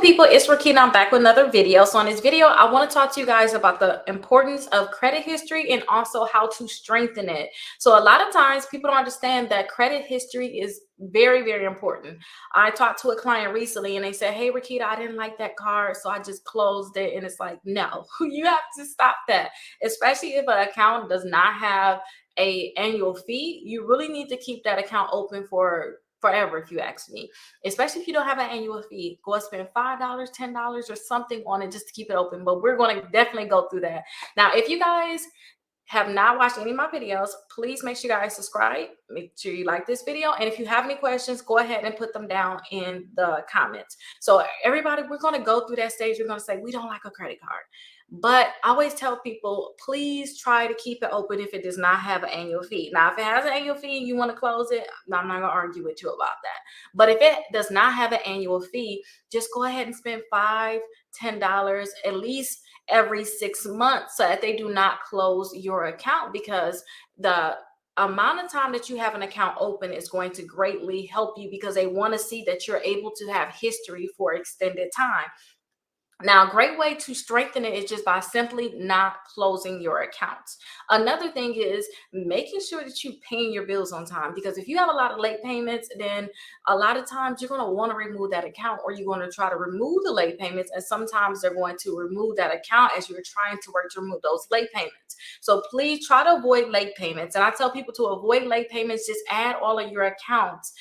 people, it's Rickita. I'm back with another video. So on this video, I want to talk to you guys about the importance of credit history and also how to strengthen it. So a lot of times people don't understand that credit history is very, very important. I talked to a client recently and they said, hey, Rickita, I didn't like that card, so I just closed it. And it's like, no, you have to stop that, especially if an account does not have a annual fee. You really need to keep that account open for forever, if you ask me, especially if you don't have an annual fee. Go and spend $5, $10 or something on it just to keep it open. But we're going to definitely go through that. Now, if you guys have not watched any of my videos, please make sure you guys subscribe. Make sure you like this video. And if you have any questions, go ahead and put them down in the comments. So everybody, we're going to go through that stage. We're going to say, we don't like a credit card. But I always tell people, please try to keep it open if it does not have an annual fee. Now, if it has an annual fee and you want to close it, I'm not going to argue with you about that. But if it does not have an annual fee, just go ahead and spend $5, $10 at least every 6 months so that they do not close your account, because the amount of time that you have an account open is going to greatly help you, because they want to see that you're able to have history for extended time. Now, a great way to strengthen it is just by simply not closing your accounts. Another thing is making sure that you're paying your bills on time, because if you have a lot of late payments, then a lot of times you're going to want to remove that account, or you're going to try to remove the late payments. And sometimes they're going to remove that account as you're trying to work to remove those late payments. So please try to avoid late payments. And I tell people to avoid late payments, just add all of your accounts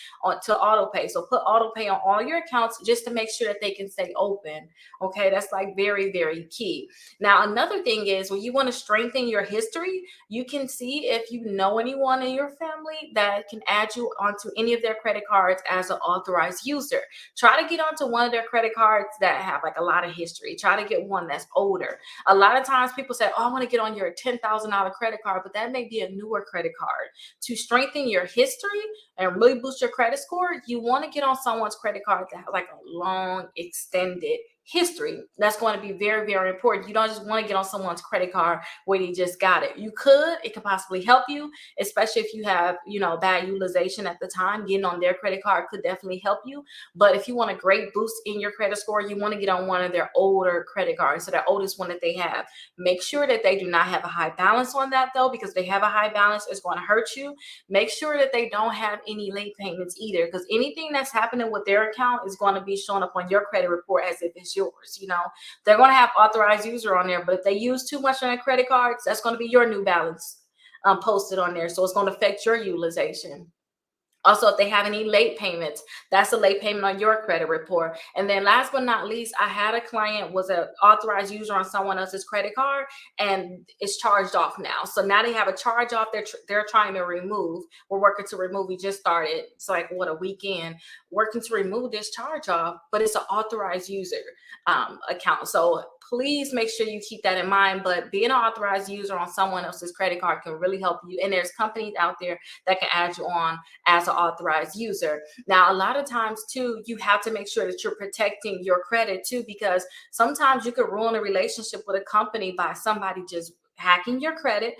to auto pay. So put auto pay on all your accounts just to make sure that they can stay open. Okay, that's like very, very key. Now, another thing is when you want to strengthen your history, you can see if you know anyone in your family that can add you onto any of their credit cards as an authorized user. Try to get onto one of their credit cards that have like a lot of history. Try to get one that's older. A lot of times people say, oh, I want to get on your $10,000 credit card, but that may be a newer credit card. To strengthen your history and really boost your credit score, you want to get on someone's credit card that has like a long, extended history. That's going to be very, very important. You don't just want to get on someone's credit card where you just got it. It could possibly help you, especially if you have, bad utilization at the time. Getting on their credit card could definitely help you. But if you want a great boost in your credit score, you want to get on one of their older credit cards, so the oldest one that they have. Make sure that they do not have a high balance on that, though, because if they have a high balance, it's going to hurt you. Make sure that they don't have any late payments either, because anything that's happening with their account is going to be showing up on your credit report as if it's yours. They're going to have authorized user on there, but if they use too much on their credit cards, that's going to be your new balance posted on there. So it's going to affect your utilization. Also, if they have any late payments, that's a late payment on your credit report. And then last but not least, I had a client was an authorized user on someone else's credit card, and it's charged off now. So now they have a charge off they're trying to remove. We're working to remove. We just started. It's like, a weekend working to remove this charge off, but it's an authorized user account. So please make sure you keep that in mind. But being an authorized user on someone else's credit card can really help you. And there's companies out there that can add you on as an authorized user. Now, a lot of times too, you have to make sure that you're protecting your credit too, because sometimes you could ruin a relationship with a company by somebody just hacking your credit,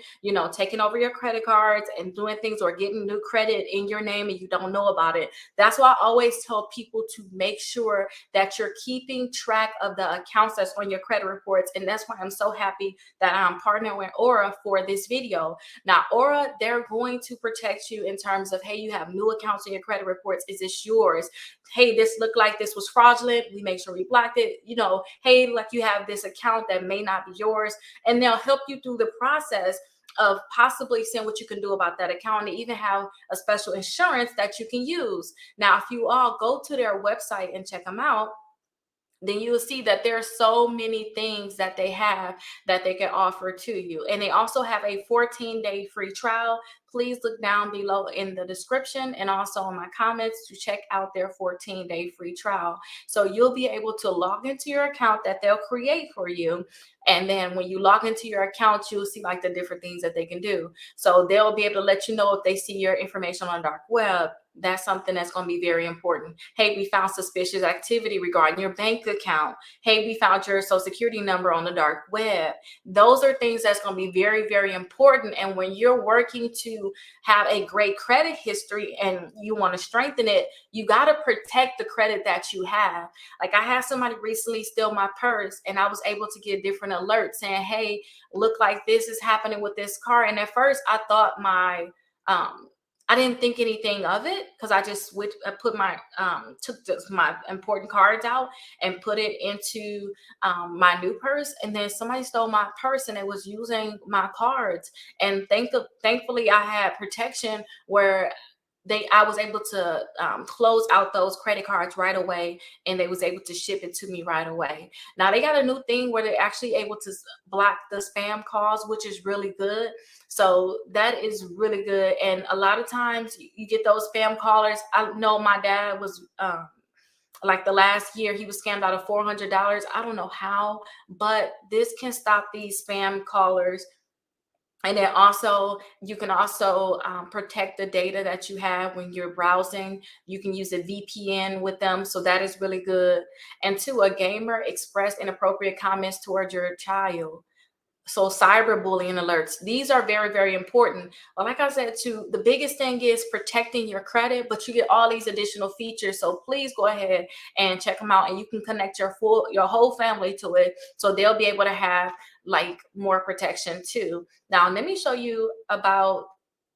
taking over your credit cards and doing things, or getting new credit in your name and you don't know about it. That's why I always tell people to make sure that you're keeping track of the accounts that's on your credit reports. And that's why I'm so happy that I'm partnering with Aura for this video. Now, Aura, they're going to protect you in terms of, hey, you have new accounts in your credit reports. Is this yours? Hey, this looked like this was fraudulent. We make sure we blocked it. Hey, like you have this account that may not be yours. And they'll help you through the process of possibly seeing what you can do about that account. They even have a special insurance that you can use. Now, if you all go to their website and check them out, then you will see that there are so many things that they have that they can offer to you. And they also have a 14-day free trial. Please look down below in the description and also in my comments to check out their 14-day free trial. So you'll be able to log into your account that they'll create for you. And then when you log into your account, you'll see like the different things that they can do. So they'll be able to let you know if they see your information on dark web, That's something that's going to be very important. Hey, we found suspicious activity regarding your bank account. Hey, we found your social security number on the dark web. Those are things that's going to be very, very important. And when you're working to have a great credit history and you want to strengthen it, you got to protect the credit that you have. Like I had somebody recently steal my purse, and I was able to get different alerts saying, hey, look like this is happening with this car. And at first I thought um I didn't think anything of it because I put my took my important cards out and put it into my new purse, and then somebody stole my purse and it was using my cards. And thankfully I had protection where I was able to close out those credit cards right away, and they was able to ship it to me right away. Now they got a new thing where they're actually able to block the spam calls, which is really good. So that is really good. And a lot of times you get those spam callers. I know my dad was like the last year he was scammed out of $400. I don't know how, but this can stop these spam callers. And then also, you can also protect the data that you have when you're browsing. You can use a VPN with them. So that is really good. And two, a gamer expressed inappropriate comments towards your child. So cyberbullying alerts, these are very, very important. But like I said, too, the biggest thing is protecting your credit, but you get all these additional features. So please go ahead and check them out, and you can connect your whole family to it. So they'll be able to have like more protection too. Now, let me show you about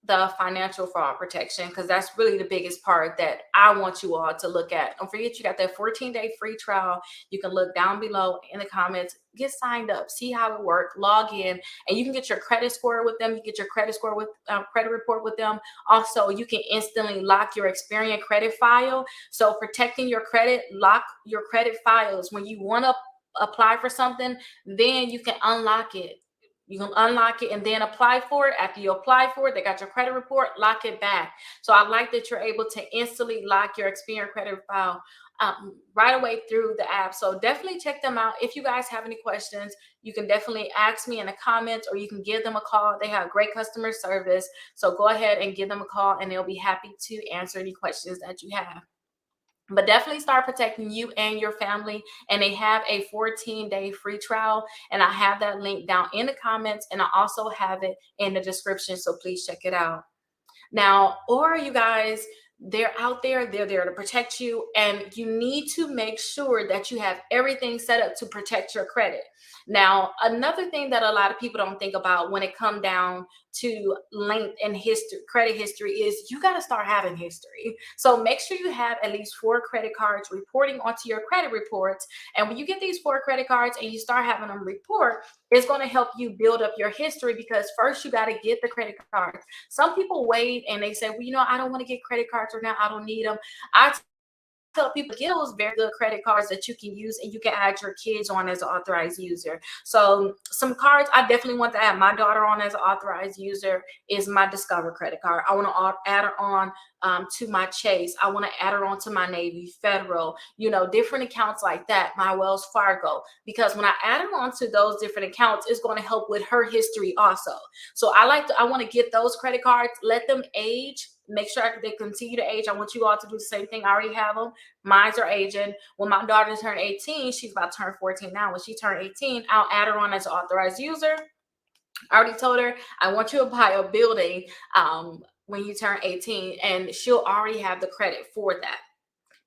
the financial fraud protection, because that's really the biggest part that I want you all to look at. Don't forget, you got that 14-day free trial. You can look down below in the comments, get signed up, see how it works, log in, and you can get your credit score with them. You get your credit score with credit report with them. Also, you can instantly lock your Experian credit file. So protecting your credit, lock your credit files. When you want to apply for something, then you can unlock it. You can unlock it and then apply for it. After you apply for it, they got your credit report, lock it back. So I like that you're able to instantly lock your Experian credit file right away through the app. So definitely check them out. If you guys have any questions, you can definitely ask me in the comments, or you can give them a call. They have great customer service. So go ahead and give them a call, and they'll be happy to answer any questions that you have. But definitely start protecting you and your family. And they have a 14-day free trial. And I have that link down in the comments. And I also have it in the description. So please check it out. Now, or you guys, they're out there, they're there to protect you. And you need to make sure that you have everything set up to protect your credit. Now, another thing that a lot of people don't think about when it comes down to length and history, credit history, is you got to start having history. So make sure you have at least 4 credit cards reporting onto your credit reports. And when you get these 4 credit cards and you start having them report, it's going to help you build up your history, because first you got to get the credit cards. Some people wait and they say, well, I don't want to get credit cards right now. I don't need them. I tell people, get those very good credit cards that you can use, and you can add your kids on as an authorized user. So some cards I definitely want to add my daughter on as an authorized user is my Discover credit card. I want to add her on to my Chase. I want to add her on to my Navy Federal, different accounts like that, my Wells Fargo, because when I add her on to those different accounts, it's going to help with her history also. So I want to get those credit cards, let them age, make sure they continue to age. I want you all to do the same thing. I already have them. Mines are aging. When my daughter turned 18, she's about to turn 14 now. When she turned 18, I'll add her on as an authorized user. I already told her, I want you to buy a building when you turn 18, and she'll already have the credit for that.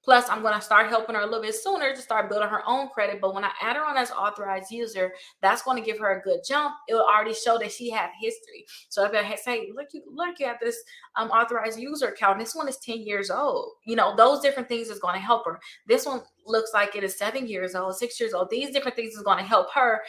Plus, I'm going to start helping her a little bit sooner to start building her own credit. But when I add her on as an authorized user, that's going to give her a good jump. It will already show that she had history. So if I say, look, you have this authorized user account, this one is 10 years old. Those different things is going to help her. This one looks like it is 7 years old, 6 years old. These different things is going to help her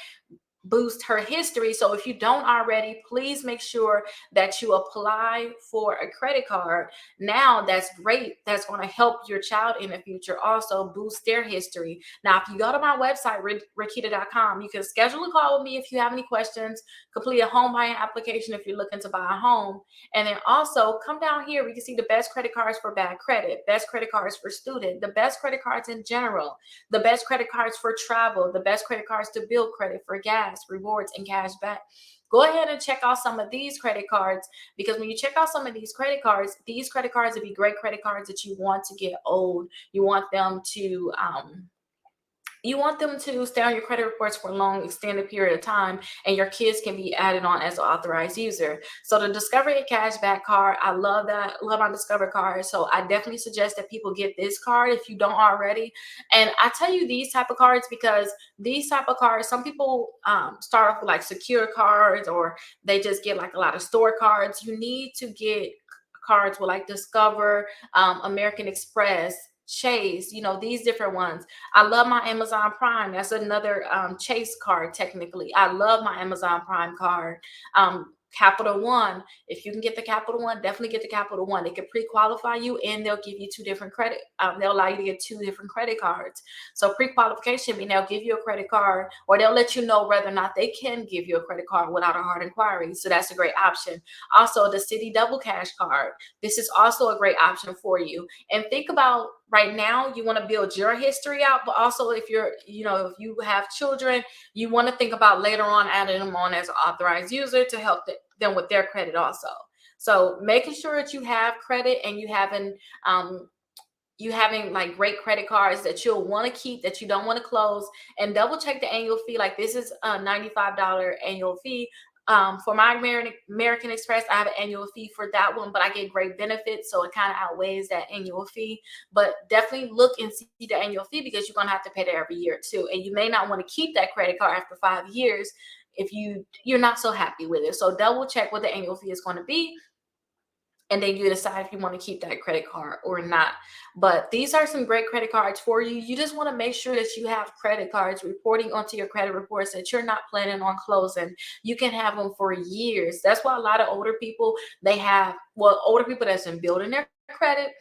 boost her history. So if you don't already, please make sure that you apply for a credit card now. That's great. That's going to help your child in the future also boost their history. Now, if you go to my website, Rickita.com, you can schedule a call with me if you have any questions, complete a home buying application if you're looking to buy a home, and then also come down here. We can see the best credit cards for bad credit, best credit cards for student, the best credit cards in general, the best credit cards for travel, the best credit cards to build credit for gas, rewards, and cash back. go ahead and check out some of these credit cards, because when you check out some of these credit cards would be great credit cards that you want to get old. You want them to stay on your credit reports for a long extended period of time, and your kids can be added on as an authorized user. So the Discovery Cashback card, I love that. Love my Discover card. So I definitely suggest that people get this card if you don't already. And I tell you these type of cards because these type of cards, some people start off with like secure cards, or they just get like a lot of store cards. You need to get cards with like Discover, American Express, Chase, these different ones. I love my Amazon Prime. That's another Chase card, technically. I love my Amazon Prime card. Capital One. If you can get the Capital One, definitely get the Capital One. They can pre-qualify you, and they'll give you two different credit. They'll allow you to get two different credit cards. So pre-qualification means they'll give you a credit card, or they'll let you know whether or not they can give you a credit card without a hard inquiry. So that's a great option. Also, the Citi Double Cash card. This is also a great option for you. And think about right now, you want to build your history out, but also if if you have children, you want to think about later on adding them on as an authorized user to help them with their credit also. So making sure that you have credit, and you having like great credit cards that you'll want to keep, that you don't want to close, and double check the annual fee. Like, this is a $95 annual fee. For my American Express, I have an annual fee for that one, but I get great benefits, so it kind of outweighs that annual fee. But definitely look and see the annual fee, because you're going to have to pay that every year too, and you may not want to keep that credit card after 5 years if you're not so happy with it. So double check what the annual fee is going to be, and then you decide if you want to keep that credit card or not. But these are some great credit cards for you. You just want to make sure that you have credit cards reporting onto your credit reports that you're not planning on closing. You can have them for years. That's why a lot of older people, older people that's been building their credit,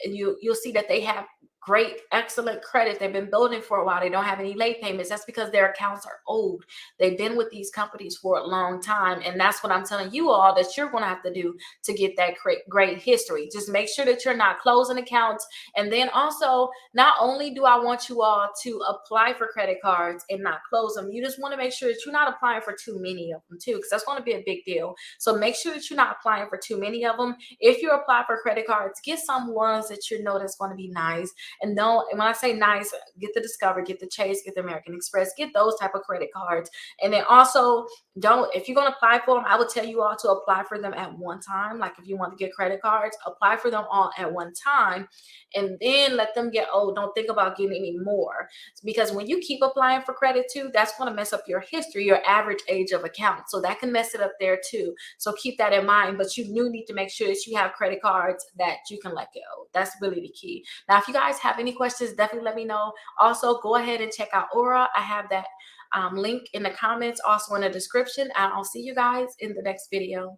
you'll see that they have great, excellent credit. They've been building for a while. They don't have any late payments. That's because their accounts are old. They've been with these companies for a long time. And that's what I'm telling you all that you're going to have to do to get that great history. Just make sure that you're not closing accounts. And then also, not only do I want you all to apply for credit cards and not close them, you just want to make sure that you're not applying for too many of them too, because that's going to be a big deal. So make sure that you're not applying for too many of them. If you apply for credit cards, get some ones that you know that's going to be nice. And when I say nice, get the Discover, get the Chase, get the American Express, get those type of credit cards. And then also, if you're going to apply for them, I would tell you all to apply for them at one time. Like, if you want to get credit cards, apply for them all at one time, and then let them get old. Don't think about getting any more, because when you keep applying for credit too, that's going to mess up your history, your average age of account. So that can mess it up there too. So keep that in mind. But you do need to make sure that you have credit cards that you can let go. That's really the key. Now, if you guys have any questions, definitely let me know. Also, go ahead and check out Aura. I have that link in the comments, also in the description, and I'll see you guys in the next video.